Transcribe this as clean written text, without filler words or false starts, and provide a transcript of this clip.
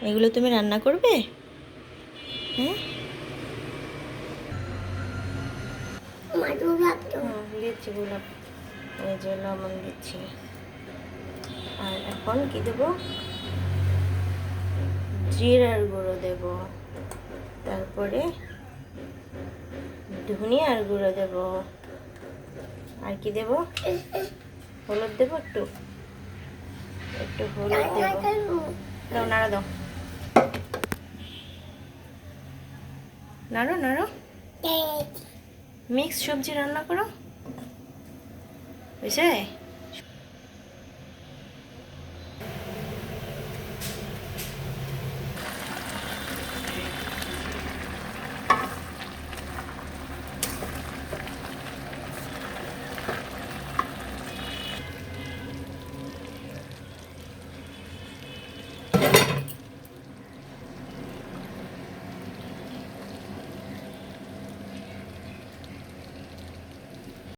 এগুলো তুমি রান্না করবে? হ্যাঁ, দিচ্ছি গোলাপ, এই যে লবণ দিচ্ছি। আর এখন কি দেবো? জিরার গুঁড়ো দেব, তারপরে ধনিয়ার গুঁড়ো দেব, আর কি দেব? হলুদ দেবো, একটু একটু হলুদ দেবো। দাও, নাড়া দাও, নাড়ো নাড়ো। মিক্স সবজি রান্না করো, বুঝছে?